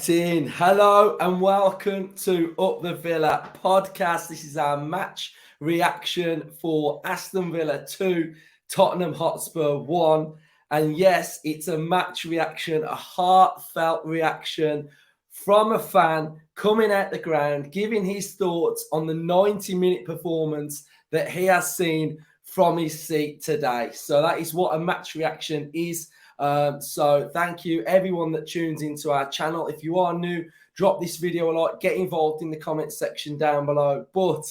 Right in. Hello and welcome to Up the Villa podcast. This is our match reaction for Aston Villa 2, Tottenham Hotspur 1. And yes, it's a match reaction, a heartfelt reaction from a fan coming out the ground, giving his thoughts on the 90-minute performance that he has seen from his seat today. So that is what a match reaction is. So thank you everyone that tunes into our channel. If you are new, drop this video a like, get involved in the comment section down below. But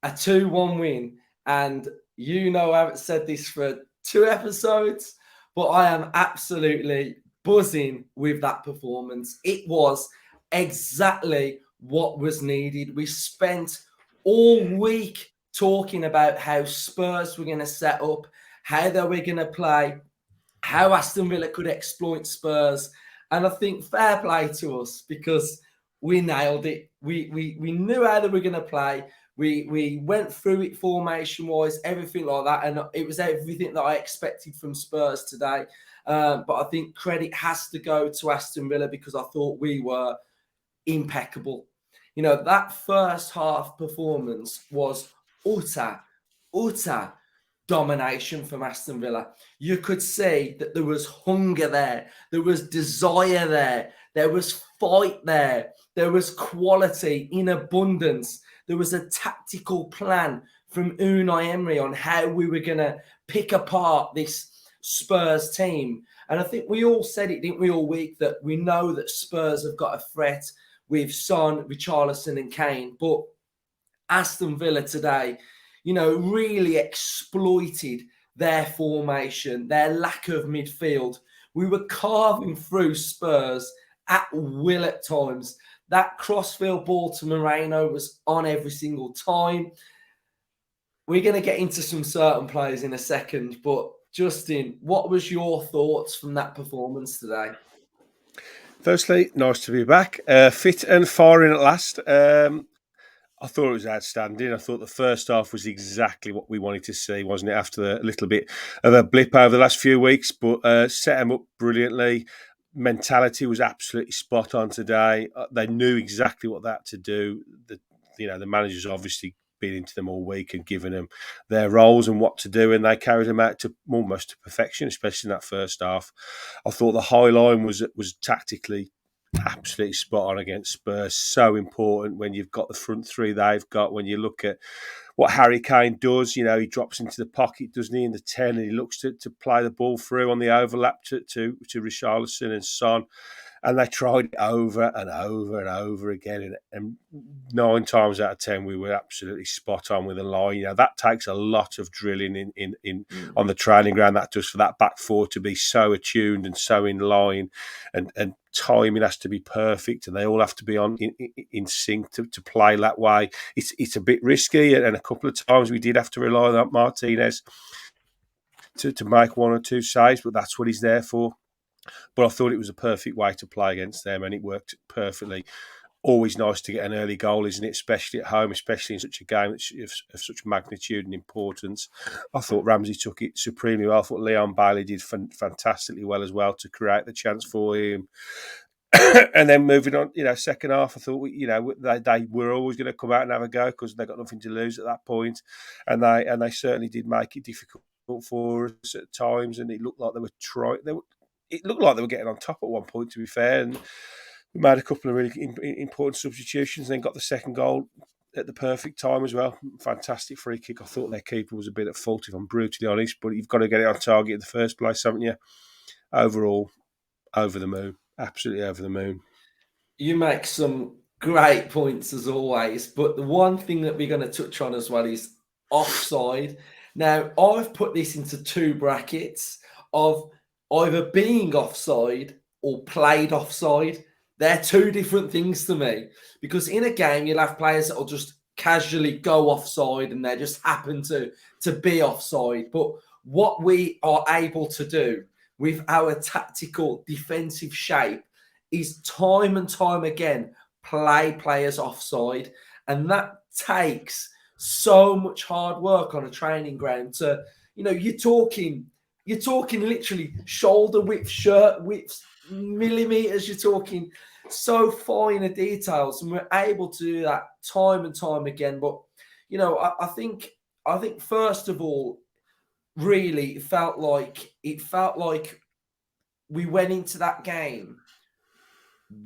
a 2-1 win, and you know I haven't said this for 2 episodes, but I am absolutely buzzing with that performance. It was exactly what was needed. We spent all week talking about how Spurs were going to set up, how they were going to play, how Aston Villa could exploit Spurs. And I think fair play to us because we nailed it. We knew how they were going to play. We went through it formation-wise, everything like that. And it was everything that I expected from Spurs today. But I think credit has to go to Aston Villa because I thought we were impeccable. You know, that first half performance was utter domination from Aston Villa. You could see that there was hunger there, there was desire there, there was fight there, there was quality in abundance, there was a tactical plan from Unai Emery on how we were going to pick apart this Spurs team. And I think we all said it, didn't we, all week, that we know that Spurs have got a threat with Son, Richarlison and Kane, but Aston Villa today, you know, really exploited their formation, their lack of midfield. We were carving through Spurs at will at times. That crossfield ball to Moreno was on every single time. We're going to get into some certain players in a second, but Justin, what was your thoughts from that performance today? Firstly, nice to be back, fit and firing at last. I thought it was outstanding. I thought the first half was exactly what we wanted to see, wasn't it? After a little bit of a blip over the last few weeks, but set them up brilliantly. Mentality was absolutely spot on today. They knew exactly what they had to do. The managers obviously been into them all week and given them their roles and what to do, and they carried them out to almost to perfection, especially in that first half. I thought the high line was tactically absolutely spot on against Spurs. So important when you've got the front three they've got. When you look at what Harry Kane does, you know, he drops into the pocket, doesn't he, in the 10, and he looks to play the ball through on the overlap to Richarlison and Son. And they tried it over and over and over again. And 9 times out of 10, we were absolutely spot on with the line. You know, that takes a lot of drilling on the training ground. That does, for that back four to be so attuned and so in line, and timing has to be perfect, and they all have to be in sync to play that way. It's a bit risky, and a couple of times we did have to rely on Martinez to make 1 or 2 saves, but that's what he's there for. But I thought it was a perfect way to play against them, and it worked perfectly. Always nice to get an early goal, isn't it? Especially at home, especially in such a game of such magnitude and importance. I thought Ramsey took it supremely well. I thought Leon Bailey did fantastically well as well to create the chance for him. And then moving on, you know, second half, I thought, they were always going to come out and have a go because they got nothing to lose at that point, and they certainly did make it difficult for us at times, and it looked like they were trying. It looked like they were getting on top at one point, to be fair, and we made a couple of really important substitutions and then got the second goal at the perfect time as well. Fantastic free kick. I thought their keeper was a bit at fault, if I'm brutally honest, but you've got to get it on target in the first place, haven't you? Overall, over the moon. Absolutely over the moon. You make some great points as always, but the one thing that we're going to touch on as well is offside. Now, I've put this into 2 brackets of either being offside or played offside. They're 2 different things to me, because in a game you'll have players that will just casually go offside and they just happen to be offside. But what we are able to do with our tactical defensive shape is time and time again play players offside, and that takes so much hard work on a training ground. To, you know, you're talking literally shoulder width, shirt width, millimeters. You're talking so finer details, and we're able to do that time and time again. But I think first of all, really, it felt like we went into that game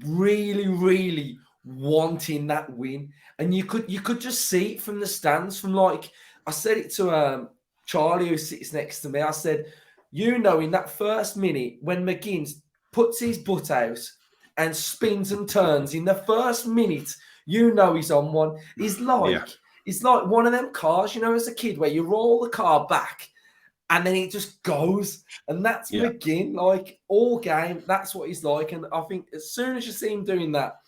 really, really wanting that win, and you could just see it from the stands. From like I said it to Charlie, who sits next to me. I said, in that first minute when McGinn puts his butt out and spins and turns in the first minute, he's on one. He's like one of them cars, as a kid where you roll the car back and then it just goes. And that's McGinn, like all game. That's what he's like. And I think as soon as you see him doing that,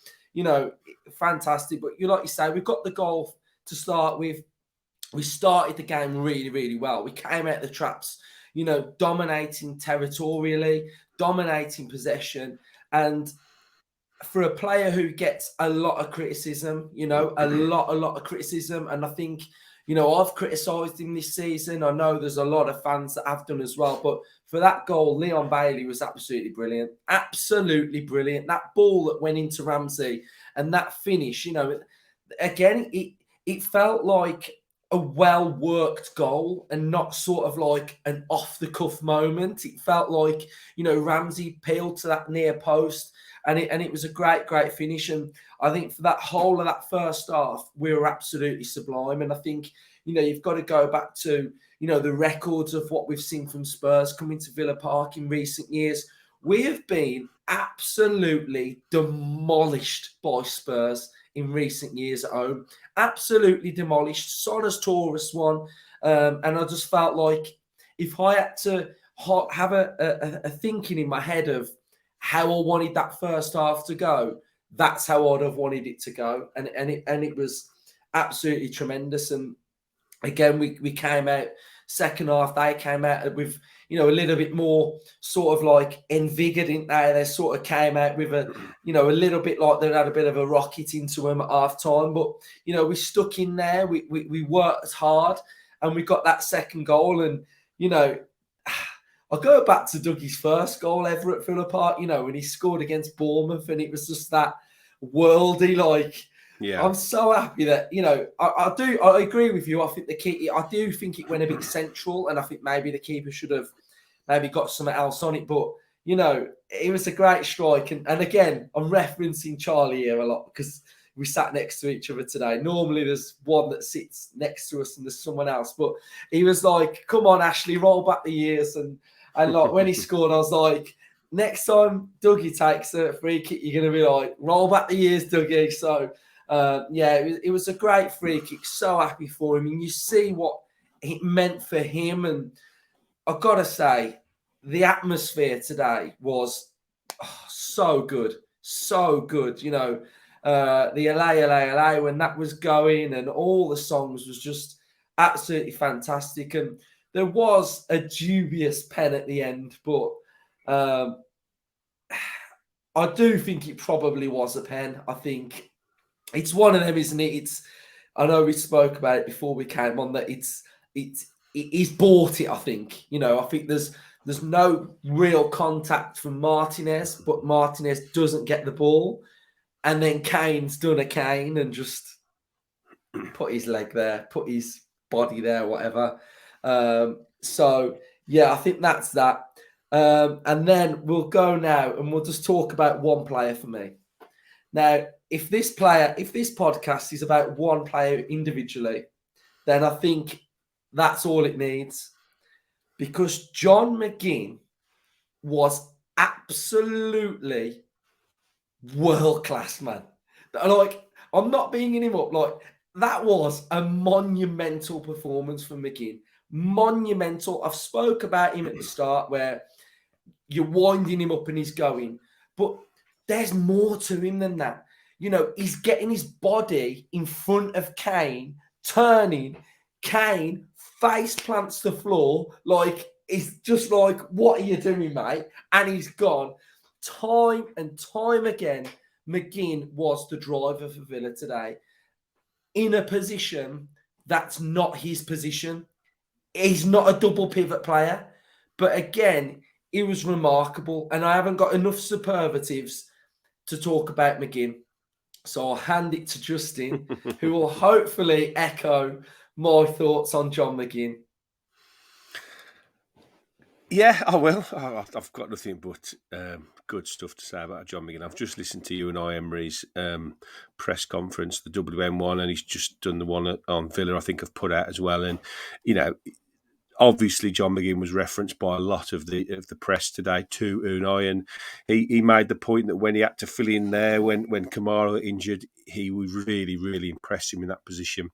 fantastic. But like you say, we've got the goal to start with. We started the game really, really well. We came out the traps, dominating territorially, dominating possession. And for a player who gets a lot of criticism, a lot of criticism. And I think, I've criticised him this season. I know there's a lot of fans that have done as well. But for that goal, Leon Bailey was absolutely brilliant. Absolutely brilliant. That ball that went into Ramsey and that finish, again, it felt like a well-worked goal and not sort of like an off-the-cuff moment. It felt like, Ramsey peeled to that near post and it was a great, great finish. And I think for that whole of that first half, we were absolutely sublime. And I think, you've got to go back to, the records of what we've seen from Spurs coming to Villa Park in recent years. We have been absolutely demolished by Spurs in recent years at home. Absolutely demolished. Sona's Taurus one. And I just felt like if I had to have a thinking in my head of how I wanted that first half to go, that's how I'd have wanted it to go. And it was absolutely tremendous. And again, we came out second half, they came out with, a little bit more sort of like invigorated, didn't they? They sort of came out with a little bit like they had a bit of a rocket into them at half time. But, we stuck in there. We worked hard and we got that second goal. And, I'll go back to Dougie's first goal ever at Villa Park, when he scored against Bournemouth, and it was just that worldy, like, yeah. I'm so happy that, I agree with you. I think I do think it went a bit central, and I think maybe the keeper should have maybe got something else on it. But, it was a great strike. And again, I'm referencing Charlie here a lot because we sat next to each other today. Normally there's one that sits next to us and there's someone else. But he was like, come on, Ashley, roll back the years. And like when he scored, I was like, next time Dougie takes a free kick, you're going to be like, roll back the years, Dougie. So, it was a great free kick. So happy for him. And you see what it meant for him. And I've got to say, the atmosphere today was so good. So good. The LA, when that was going and all the songs was just absolutely fantastic. And there was a dubious pen at the end, but I do think it probably was a pen. I think it's one of them, isn't it? I know we spoke about it before we came on that he's bought it. I think I think there's no real contact from Martinez, but Martinez doesn't get the ball, and then Kane's done a Kane and just put his leg there, put his body there, whatever. So yeah, I think that's that. And then we'll go now and we'll just talk about one player for me. Now, if this podcast is about one player individually, then I think that's all it needs. Because John McGinn was absolutely world-class, man. Like, I'm not beating him up. Like, that was a monumental performance from McGinn. Monumental. I've spoke about him at the start where you're winding him up and he's going. But there's more to him than that. He's getting his body in front of Kane, turning. Kane face plants the floor. Like, it's just like, what are you doing, mate? And he's gone. Time and time again, McGinn was the driver for Villa today in a position that's not his position. He's not a double pivot player. But again, it was remarkable. And I haven't got enough superlatives to talk about McGinn. So I'll hand it to Justin, who will hopefully echo my thoughts on John McGinn. Yeah, I will. I've got nothing but good stuff to say about John McGinn. I've just listened to you and Emery's press conference, the WM1, and he's just done the one on Villa, I think I've put out as well. And, you know, obviously John McGinn was referenced by a lot of the press today to Unai, and he made the point that when he had to fill in there, when Kamara injured, he was really, really impressed him in that position.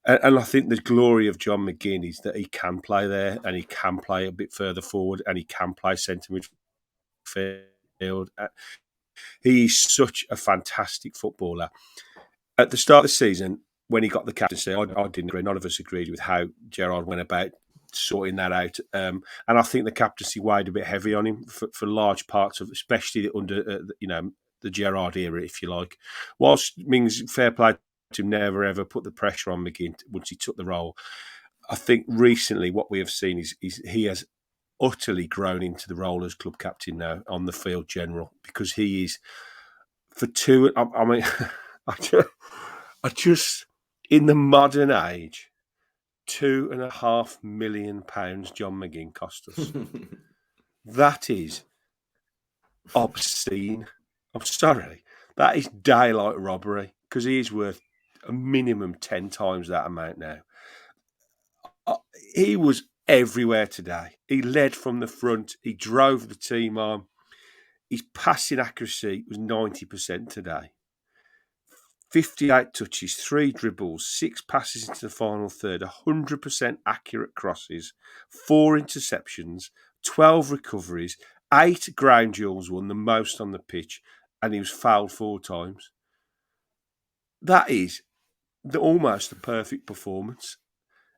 And I think the glory of John McGinn is that he can play there, and he can play a bit further forward, and he can play centre midfield. He's such a fantastic footballer. At the start of the season, when he got the captaincy, I didn't agree. None of us agreed with how Gerrard went about sorting that out. And I think the captaincy weighed a bit heavy on him for large parts of, especially under the Gerrard era, if you like. Whilst Mings, fair play to him, never ever put the pressure on McGinn once he took the role. I think recently what we have seen is he has utterly grown into the role as club captain now on the field general, because he is for two. I mean, I just in the modern age, £2.5 million John McGinn cost us. That is obscene. I'm sorry. That is daylight robbery, because he is worth a minimum 10 times that amount now. He was everywhere today. He led from the front. He drove the team on. His passing accuracy was 90% today. 58 touches, 3 dribbles, 6 passes into the final third, 100% accurate crosses, 4 interceptions, 12 recoveries, 8 ground duels won, the most on the pitch, and he was fouled 4 times. That is almost the perfect performance.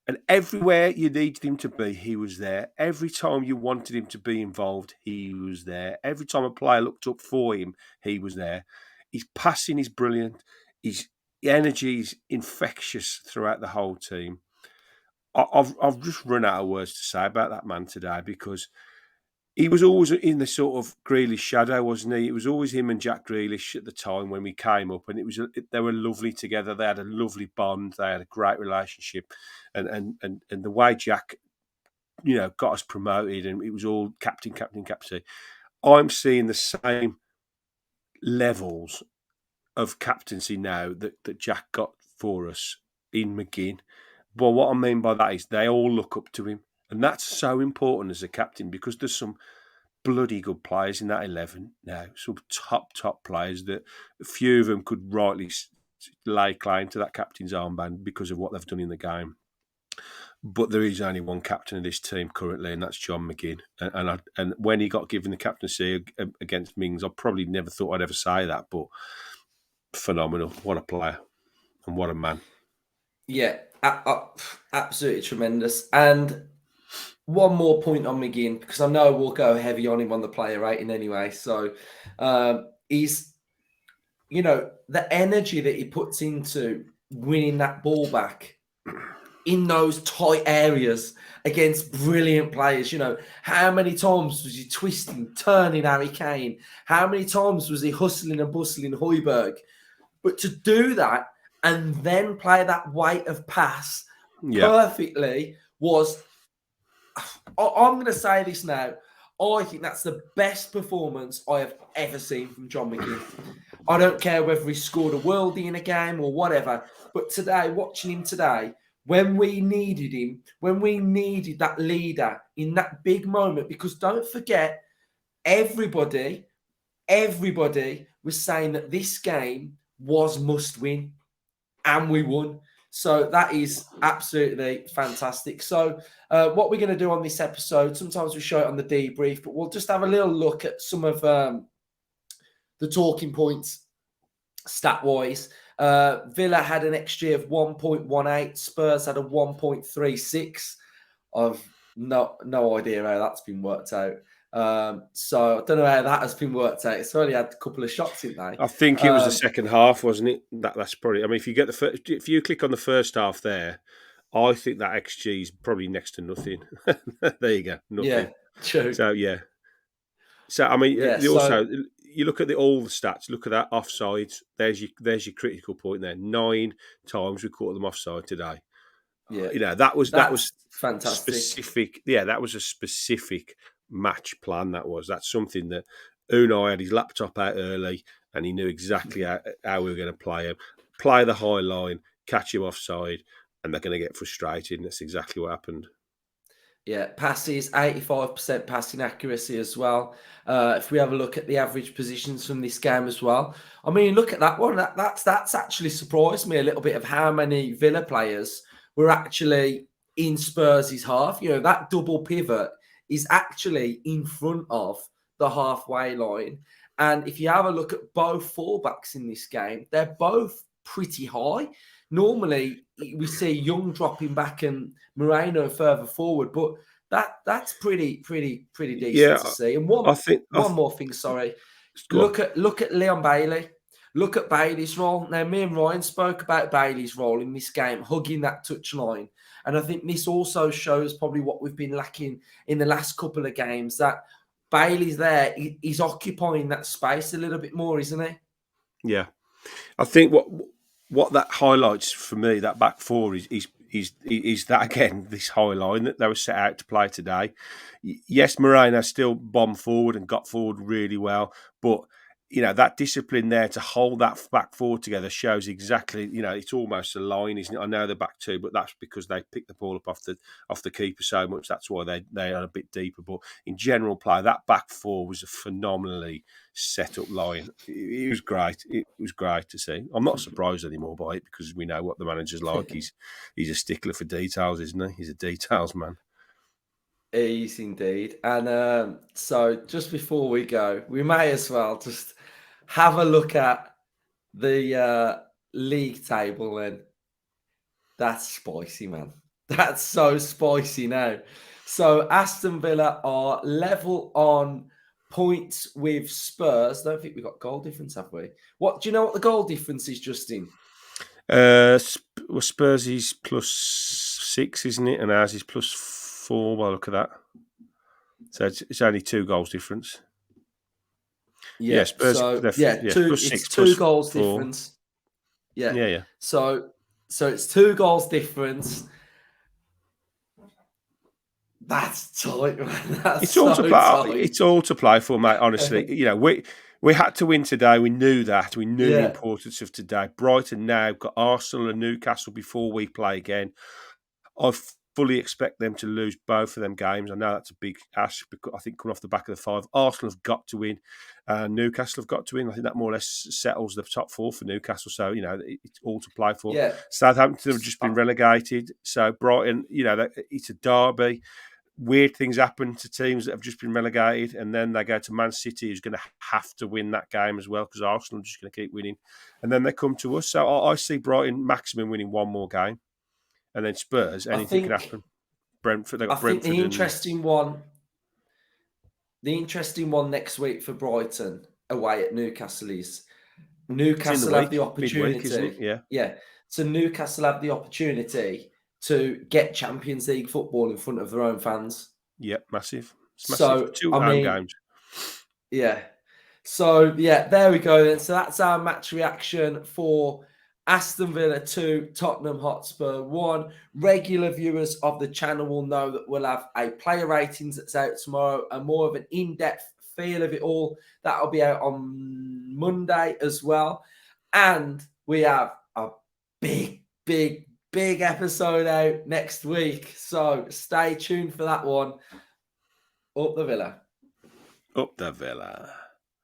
And everywhere you needed him to be, he was there. Every time you wanted him to be involved, he was there. Every time a player looked up for him, he was there. His passing is brilliant. His energy is infectious throughout the whole team. I've just run out of words to say about that man today, because he was always in the sort of Grealish shadow, wasn't he? It was always him and Jack Grealish at the time when we came up, and they were lovely together. They had a lovely bond. They had a great relationship, and the way Jack, got us promoted, and it was all captain. I'm seeing the same levels of captaincy now that Jack got for us in McGinn. But what I mean by that is they all look up to him. And that's so important as a captain, because there's some bloody good players in that 11 now. Some top players that a few of them could rightly lay claim to that captain's armband because of what they've done in the game. But there is only one captain of this team currently, and that's John McGinn. And when he got given the captaincy against Mings, I probably never thought I'd ever say that, but phenomenal. What a player and what a man. Yeah, absolutely tremendous. And one more point on McGinn, because I know we'll go heavy on him on the player rating anyway. So he's, the energy that he puts into winning that ball back in those tight areas against brilliant players. How many times was he twisting, turning Harry Kane? How many times was he hustling and bustling Højbjerg? But to do that and then play that weight of pass perfectly was... I'm going to say this now. I think that's the best performance I have ever seen from John McGinn. I don't care whether he scored a worldie in a game or whatever, but today, watching him today, when we needed him, when we needed that leader in that big moment, because don't forget, everybody was saying that this game was must win, and we won. So that is absolutely fantastic. So what we're going to do on this episode, sometimes we show it on the debrief, but we'll just have a little look at some of the talking points stat-wise. Villa had an XG of 1.18. Spurs had a 1.36. I've no idea how that's been worked out. So I don't know how that has been worked out. It's only had a couple of shots, didn't they? I think it was the second half, wasn't it? That's probably. I mean, if you click on the first half there, I think that XG is probably next to nothing. There you go, nothing. Yeah, true. So yeah. So I mean, also you look at all the stats. Look at that offsides. There's your critical point there. 9 times we caught them offside today. Yeah, That was that's fantastic. specific. Yeah, that was a specific match plan. That's something that Unai had his laptop out early, and he knew exactly how we were going to play him. Play the high line, catch him offside, and they're going to get frustrated. And that's exactly what happened. Yeah, passes, 85% passing accuracy as well. If we have a look at the average positions from this game as well. I mean, look at that one. That's actually surprised me a little bit of how many Villa players were actually in Spurs' half. That double pivot is actually in front of the halfway line. And if you have a look at both fullbacks in this game, they're both pretty high. Normally, we see Young dropping back and Moreno further forward, but that's pretty decent to see. And one more thing, sorry. Look at Leon Bailey. Look at Bailey's role. Now, me and Ryan spoke about Bailey's role in this game, hugging that touchline. And I think this also shows probably what we've been lacking in the last couple of games, that Bailey's there. He's occupying that space a little bit more, isn't he? Yeah. I think what that highlights for me, that back four, is that, again, this high line that they were set out to play today. Yes, Moreno still bombed forward and got forward really well, but that discipline there to hold that back four together shows exactly, it's almost a line, isn't it? I know they're back two, but that's because they picked the ball up off the keeper so much. That's why they are a bit deeper. But in general play, that back four was a phenomenally set up line. It was great. It was great to see. I'm not surprised anymore by it, because we know what the manager's like. He's a stickler for details, isn't he? He's a details man. He is indeed. And so just before we go, we may as well just have a look at the league table. And that's spicy, man. That's so spicy now. So Aston Villa are level on points with Spurs. I don't think we've got goal difference, have we? Do you know what the goal difference is, Justin? Spurs is +6, isn't it? And ours is +4. Well, look at that. So it's only 2 goals difference. Yeah, Spurs. it's 2 goals 4. difference. Yeah. So it's 2 goals difference. That's tight, man. It's all to play for, mate. Honestly, we had to win today. We knew that. We knew the importance of today. Brighton now got Arsenal and Newcastle before we play again. I fully expect them to lose both of them games. I know that's a big ask, because I think coming off the back of the 5, Arsenal have got to win, Newcastle have got to win. I think that more or less settles the top 4 for Newcastle. So, it's all to play for. Yeah. Southampton have just been relegated. So Brighton, it's a derby. Weird things happen to teams that have just been relegated, and then they go to Man City, who's going to have to win that game as well, because Arsenal are just going to keep winning. And then they come to us. So I see Brighton maximum winning 1 more game. And then Spurs, anything can happen. Brentford, they've got Brentford. The interesting one next week for Brighton away at Newcastle is Newcastle have the opportunity. Midweek, isn't it? Yeah. So Newcastle have the opportunity to get Champions League football in front of their own fans. Yep, massive. It's massive. So 2 home games. Yeah. So there we go then. So that's our match reaction for Aston Villa 2, Tottenham Hotspur 1. Regular viewers of the channel will know that we'll have a player ratings that's out tomorrow, and more of an in-depth feel of it all. That'll be out on Monday as well. And we have a big episode out next week. So stay tuned for that one. Up the Villa. Up the Villa.